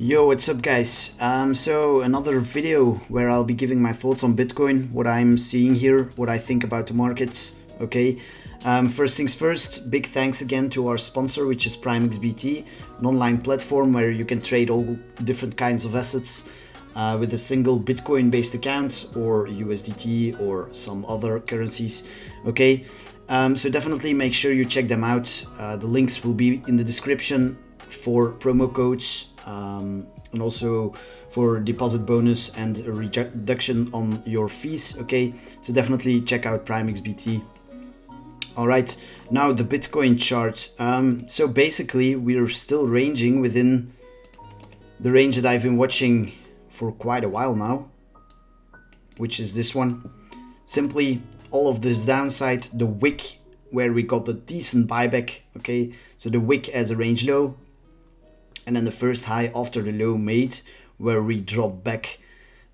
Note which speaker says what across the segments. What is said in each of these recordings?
Speaker 1: Yo, what's up guys? So another video where I'll be giving my thoughts on Bitcoin, what I'm seeing here, what I think about the markets, okay? First things first, big thanks again to our sponsor, which is PrimeXBT, an online platform where you can trade all different kinds of assets with a single Bitcoin based account or USDT or some other currencies, okay? So definitely make sure you check them out. The links will be in the description for promo codes and also for deposit bonus and a reduction on your fees, okay? So definitely check out PrimeXBT. All right, now the Bitcoin chart. So basically we're still ranging within the range that I've been watching for quite a while now, which is this one. Simply all of this downside, the wick where we got the decent buyback, okay? So the wick as a range low, and then the first high after the low made where we drop back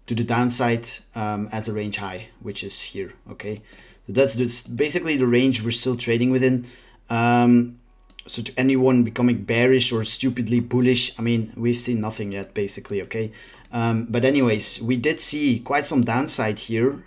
Speaker 1: to the downside as a range high, which is here, okay? So that's just basically the range we're still trading within. So to anyone becoming bearish or stupidly bullish, I mean, we've seen nothing yet basically, okay? But anyways, we did see quite some downside here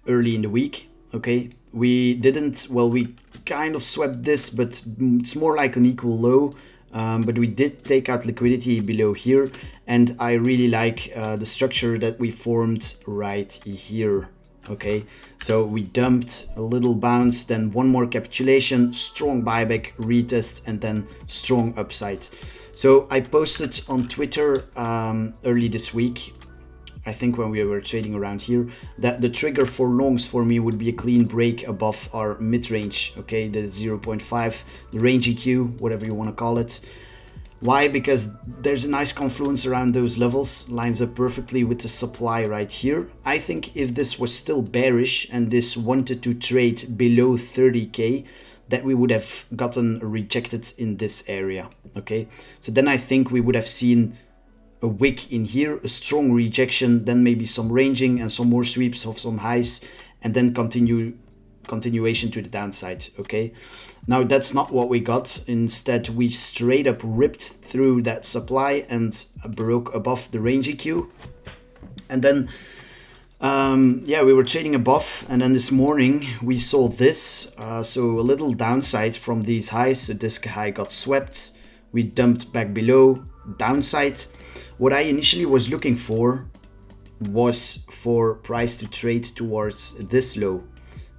Speaker 1: early in the week, okay? We didn't, well, we kind of swept this, but it's more like an equal low. But we did take out liquidity below here, and I really like the structure that we formed right here, okay? So we dumped a little bounce, then one more capitulation, strong buyback, retest, and then strong upside. So I posted on Twitter early this week, I think when we were trading around here, that the trigger for longs for me would be a clean break above our mid-range, okay, the 0.5, the range EQ, whatever you want to call it. Why? Because there's a nice confluence around those levels, lines up perfectly with the supply right here. I think if this was still bearish and this wanted to trade below 30k, that we would have gotten rejected in this area, okay? So then I think we would have seen a wick in here, a strong rejection, then maybe some ranging and some more sweeps of some highs, and then continuation to the downside, okay? Now that's not what we got. Instead, we straight up ripped through that supply and broke above the range EQ. And then, yeah, we were trading above, and then this morning we saw this, so a little downside from these highs. So this high got swept, we dumped back below, downside. What I initially was looking for was for price to trade towards this low,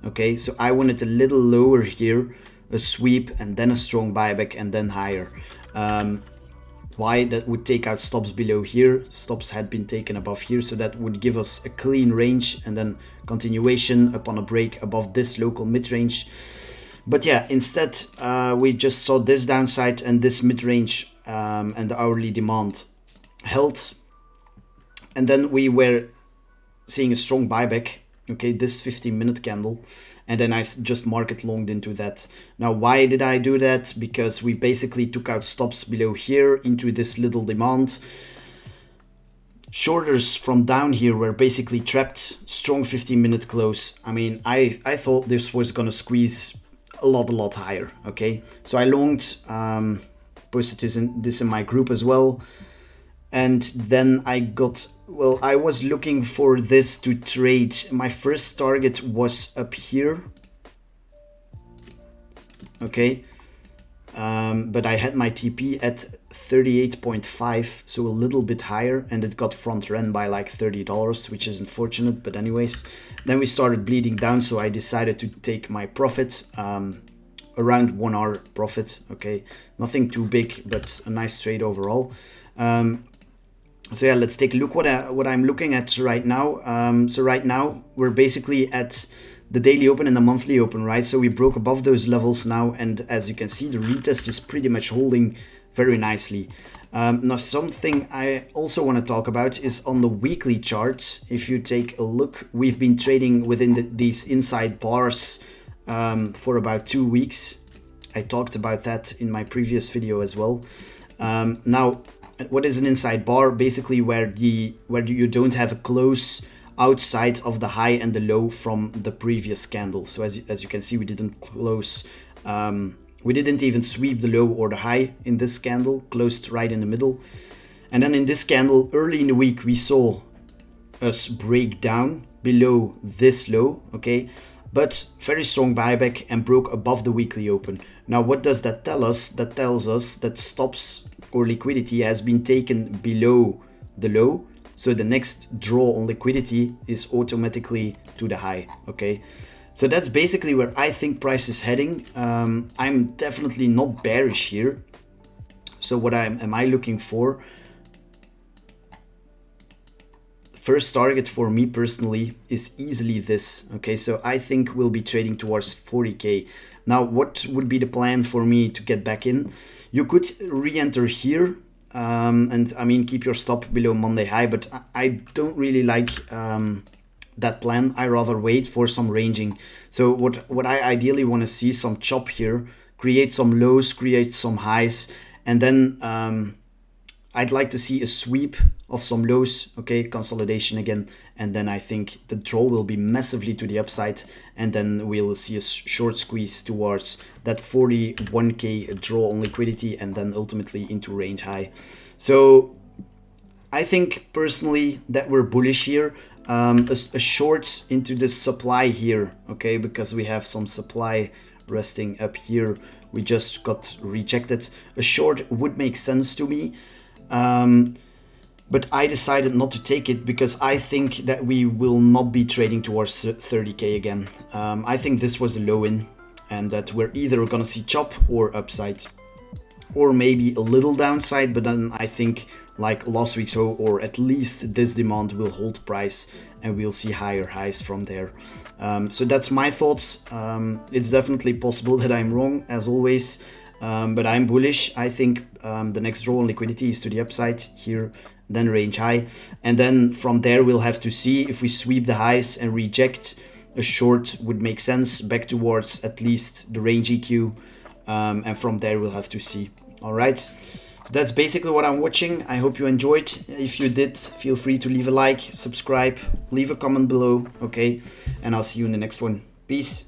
Speaker 1: okay? So I wanted a little lower here, a sweep, and then a strong buyback, and then higher. Why? That would take out stops below here. Stops had been taken above here, so that would give us a clean range, and then continuation upon a break above this local mid-range. But yeah, instead we just saw this downside and this mid-range and the hourly demand held, and then we were seeing a strong buyback, okay, this 15-minute candle, and then I just market longed into that. Now why did I do that? Because we basically took out stops below here into this little demand. Shorters from down here were basically trapped, strong 15-minute close. I mean, I thought this was gonna squeeze a lot higher, okay? So I longed, posted this in my group as well. And then I got, well, I was looking for this to trade. My first target was up here, okay? But I had my TP at 38.5, so a little bit higher, and it got front ran by like $30, which is unfortunate, but anyways. Then we started bleeding down, so I decided to take my profit, around 1 hour profit, okay? Nothing too big, but a nice trade overall. So yeah, let's take a look what I'm looking at right now. So right now we're basically at the daily open and the monthly open, right? So we broke above those levels now, and as you can see, the retest is pretty much holding very nicely. Now something I also want to talk about is on the weekly charts. If you take a look, we've been trading within these inside bars for about 2 weeks. I talked about that in my previous video as well. Now, what is an inside bar? Basically where you don't have a close outside of the high and the low from the previous candle. So as you can see, we didn't close We didn't even sweep the low or the high in this candle, closed right in the middle. And then in this candle, early in the week, we saw us break down below this low, okay? But very strong buyback and broke above the weekly open. Now, what does that tell us? That tells us that stops or liquidity has been taken below the low. So the next draw on liquidity is automatically to the high, okay? So that's basically where I think price is heading. I'm definitely not bearish here. So what am I looking for? First target for me personally is easily this. Okay, so I think we'll be trading towards 40K. Now, what would be the plan for me to get back in? You could re-enter here. And I mean, keep your stop below Monday high, but I don't really like that plan. I rather wait for some ranging. So what I ideally want to see some chop here, create some lows, create some highs, and then I'd like to see a sweep of some lows, okay, consolidation again, and then I think the draw will be massively to the upside, and then we'll see a short squeeze towards that 41K draw on liquidity, and then ultimately into range high. So I think personally that we're bullish here. A short into the supply here, okay, because we have some supply resting up here. We just got rejected. A short would make sense to me. But I decided not to take it because I think that we will not be trading towards 30K again. I think this was the low in, and that we're either gonna see chop or upside, or maybe a little downside, but then I think like last week's low, or at least this demand, will hold price and we'll see higher highs from there. So that's my thoughts. It's definitely possible that I'm wrong, as always, but I'm bullish. I think the next draw on liquidity is to the upside here, then range high, and then from there we'll have to see if we sweep the highs and reject. A short would make sense back towards at least the range EQ, and from there we'll have to see. All right, so that's basically what I'm watching. I hope you enjoyed. If you did, feel free to leave a like, subscribe, leave a comment below, okay, and I'll see you in the next one. Peace.